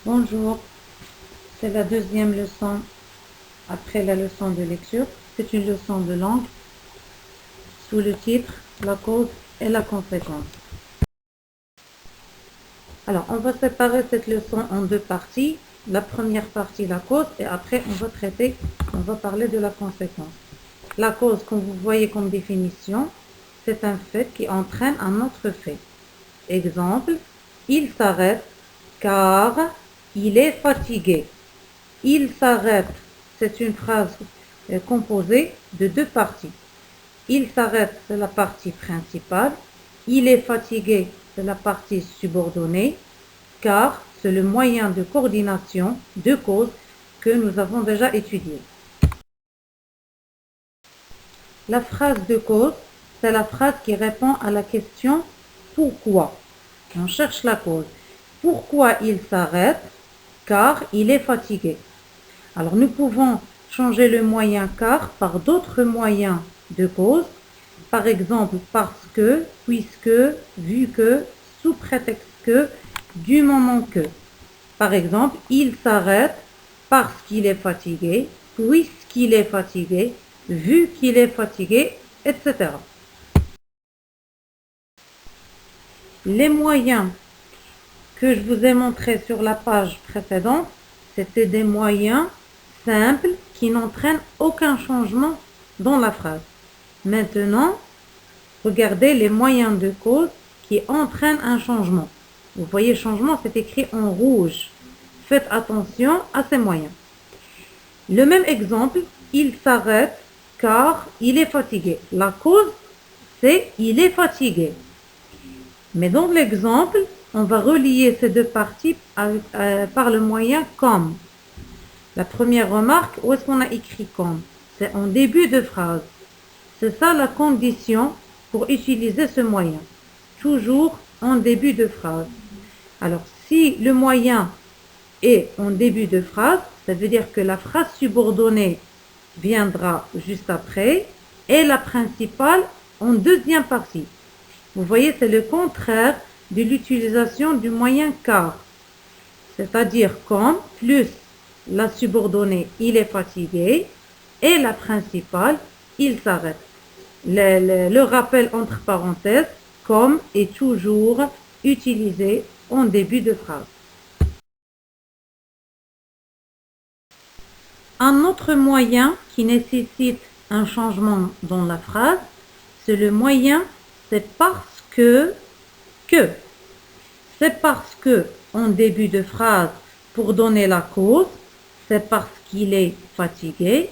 Bonjour, c'est la deuxième leçon après la leçon de lecture. C'est une leçon de langue sous le titre La cause et la conséquence. Alors, on va séparer cette leçon en deux parties. La première partie, la cause, et après, on va parler de la conséquence. La cause, comme vous voyez comme définition, c'est un fait qui entraîne un autre fait. Exemple, il s'arrête car il est fatigué. Il s'arrête, c'est une phrase composée de deux parties. Il s'arrête, c'est la partie principale. Il est fatigué, c'est la partie subordonnée, car c'est le moyen de coordination de cause que nous avons déjà étudié. La phrase de cause, c'est la phrase qui répond à la question pourquoi. On cherche la cause. Pourquoi il s'arrête? Car il est fatigué. Alors nous pouvons changer le moyen car par d'autres moyens de cause. Par exemple, parce que, puisque, vu que, sous prétexte que, du moment que. Par exemple, il s'arrête parce qu'il est fatigué, puisqu'il est fatigué, vu qu'il est fatigué, etc. Les moyens que je vous ai montrés sur la page précédente, c'était des moyens simples qui n'entraînent aucun changement dans la phrase. Maintenant, regardez les moyens de cause qui entraînent un changement. Vous voyez, changement, c'est écrit en rouge. Faites attention à ces moyens. Le même exemple, il s'arrête car il est fatigué. La cause, c'est il est fatigué. Mais dans l'exemple, on va relier ces deux parties par le moyen comme. La première remarque, où est-ce qu'on a écrit comme? C'est en début de phrase. C'est ça la condition pour utiliser ce moyen. Toujours en début de phrase. Alors, si le moyen est en début de phrase, ça veut dire que la phrase subordonnée viendra juste après et la principale en deuxième partie. Vous voyez, c'est le contraire de l'utilisation du moyen car. C'est-à-dire comme plus la subordonnée, il est fatigué, et la principale, il s'arrête. Le rappel entre parenthèses, comme est toujours utilisé en début de phrase. Un autre moyen qui nécessite un changement dans la phrase, c'est le moyen c'est parce que. C'est parce que, en début de phrase, pour donner la cause, c'est parce qu'il est fatigué,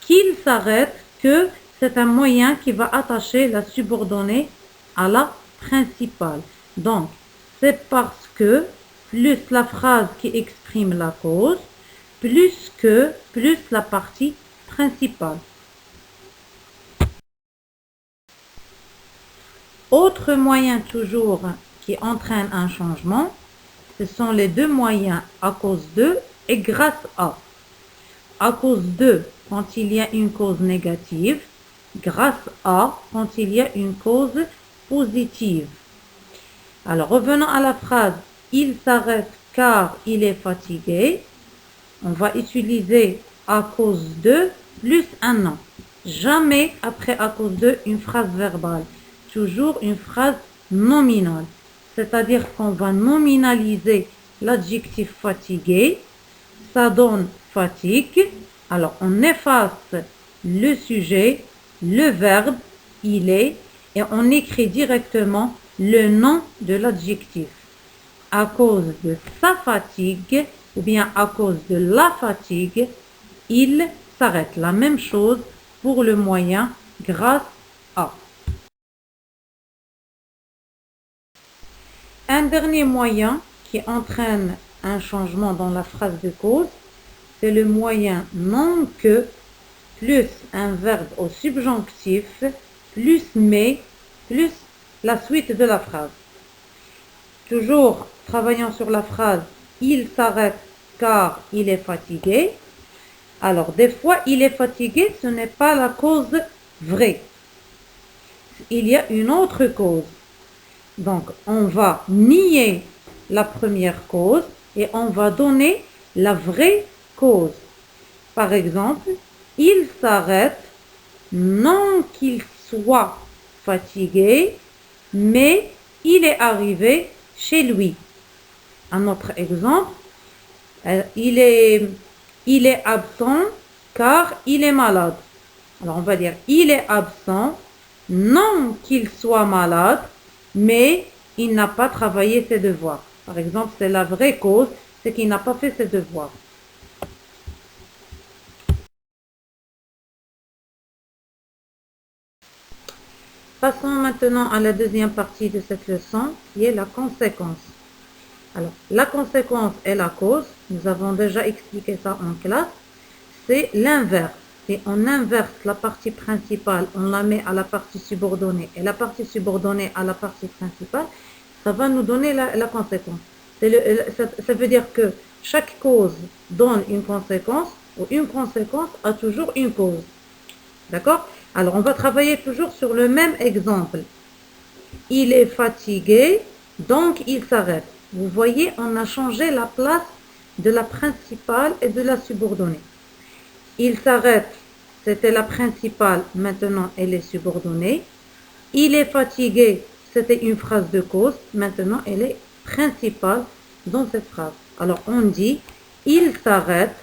qu'il s'arrête, que c'est un moyen qui va attacher la subordonnée à la principale. Donc, c'est parce que, plus la phrase qui exprime la cause, plus que, plus la partie principale. Autre moyen toujours qui entraîne un changement, ce sont les deux moyens à cause de et grâce à. À cause de quand il y a une cause négative, grâce à quand il y a une cause positive. Alors revenons à la phrase il s'arrête car il est fatigué. On va utiliser à cause de plus un nom. Jamais après à cause de une phrase verbale. Toujours une phrase nominale. C'est-à-dire qu'on va nominaliser l'adjectif fatigué. Ça donne fatigue. Alors on efface le sujet, le verbe, il est, et on écrit directement le nom de l'adjectif. À cause de sa fatigue, ou bien à cause de la fatigue, il s'arrête. La même chose pour le moyen grâce à. Un dernier moyen qui entraîne un changement dans la phrase de cause, c'est le moyen non que plus un verbe au subjonctif plus mais plus la suite de la phrase. Toujours travaillant sur la phrase il s'arrête car il est fatigué. Alors des fois il est fatigué, ce n'est pas la cause vraie. Il y a une autre cause. Donc on va nier la première cause et on va donner la vraie cause. Par exemple, il s'arrête non qu'il soit fatigué, mais il est arrivé chez lui. Un autre exemple, il est absent car il est malade. Alors on va dire il est absent, non qu'il soit malade, mais il n'a pas travaillé ses devoirs. Par exemple, c'est la vraie cause, c'est qu'il n'a pas fait ses devoirs. Passons maintenant à la deuxième partie de cette leçon, qui est la conséquence. Alors, la conséquence et la cause, nous avons déjà expliqué ça en classe, c'est l'inverse. Si on inverse la partie principale, on la met à la partie subordonnée et la partie subordonnée à la partie principale, ça va nous donner la conséquence. Ça veut dire que chaque cause donne une conséquence ou une conséquence a toujours une cause. D'accord? Alors, on va travailler toujours sur le même exemple. Il est fatigué, donc il s'arrête. Vous voyez, on a changé la place de la principale et de la subordonnée. Il s'arrête, c'était la principale, maintenant elle est subordonnée. Il est fatigué, c'était une phrase de cause, maintenant elle est principale dans cette phrase. Alors on dit, il s'arrête,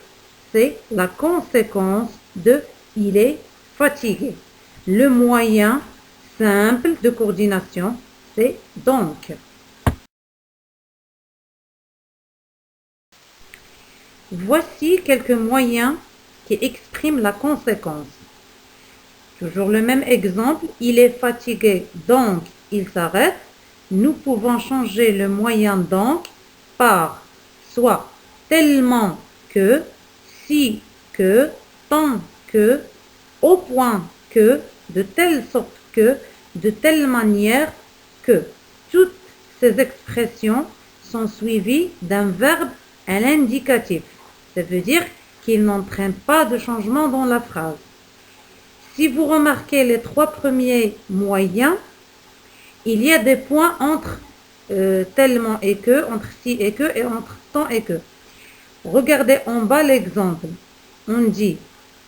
c'est la conséquence de il est fatigué. Le moyen simple de coordination, c'est donc. Voici quelques moyens qui expriment la conséquence. Toujours le même exemple, il est fatigué, donc il s'arrête. Nous pouvons changer le moyen donc par soit tellement que, si que, tant que, au point que, de telle sorte que, de telle manière que. Toutes ces expressions sont suivies d'un verbe à l'indicatif. Ça veut dire qu'il n'entraîne pas de changement dans la phrase. Si vous remarquez les trois premiers moyens, il y a des points entre tellement et que, entre si et que et entre tant et que. Regardez en bas l'exemple. On dit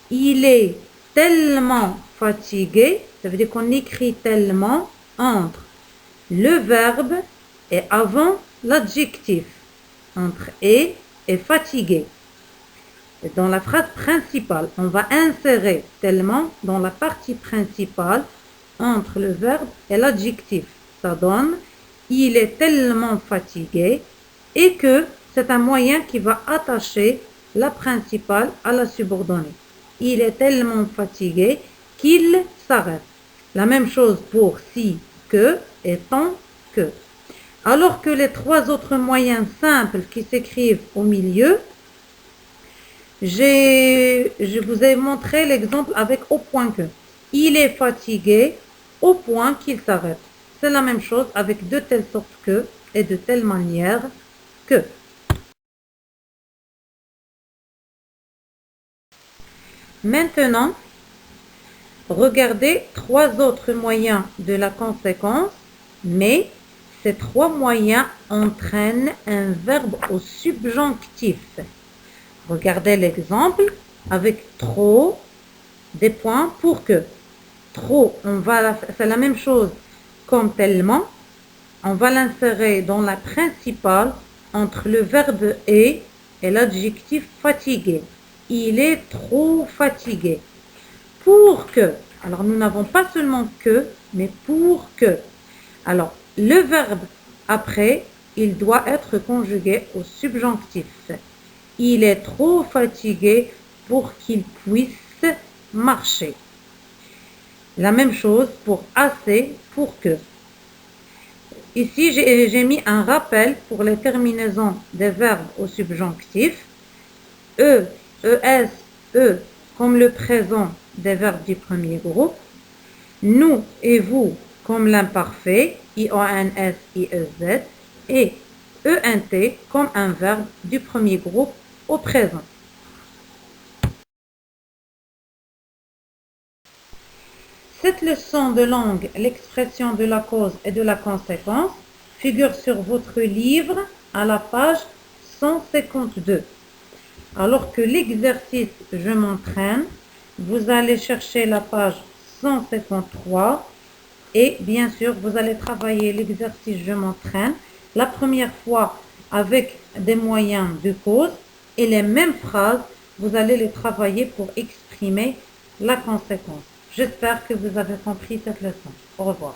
il est tellement fatigué, ça veut dire qu'on écrit tellement entre le verbe et avant l'adjectif, entre et fatigué. Dans la phrase principale, on va insérer tellement dans la partie principale entre le verbe et l'adjectif. Ça donne il est tellement fatigué et que c'est un moyen qui va attacher la principale à la subordonnée. Il est tellement fatigué qu'il s'arrête. La même chose pour si, que et tant que. Alors que les trois autres moyens simples qui s'écrivent au milieu, je vous ai montré l'exemple avec au point que. Il est fatigué au point qu'il s'arrête. C'est la même chose avec de telle sorte que et de telle manière que. Maintenant, regardez trois autres moyens de la conséquence, mais ces trois moyens entraînent un verbe au subjonctif. Regardez l'exemple avec trop, des points pour que. Trop, c'est la même chose comme tellement. On va l'insérer dans la principale entre le verbe et l'adjectif fatigué. Il est trop fatigué. Pour que, alors nous n'avons pas seulement que, mais pour que. Alors, le verbe après, il doit être conjugué au subjonctif. Il est trop fatigué pour qu'il puisse marcher. La même chose pour assez, pour que. Ici, j'ai mis un rappel pour les terminaisons des verbes au subjonctif. E, es, e, comme le présent des verbes du premier groupe. Nous et vous comme l'imparfait, ions, iez, et ent comme un verbe du premier groupe au présent. Cette leçon de langue, l'expression de la cause et de la conséquence, figure sur votre livre à la page 152. Alors que l'exercice je m'entraîne, vous allez chercher la page 153 et bien sûr, vous allez travailler l'exercice je m'entraîne la première fois avec des moyens de cause et les mêmes phrases, vous allez les travailler pour exprimer la conséquence. J'espère que vous avez compris cette leçon. Au revoir.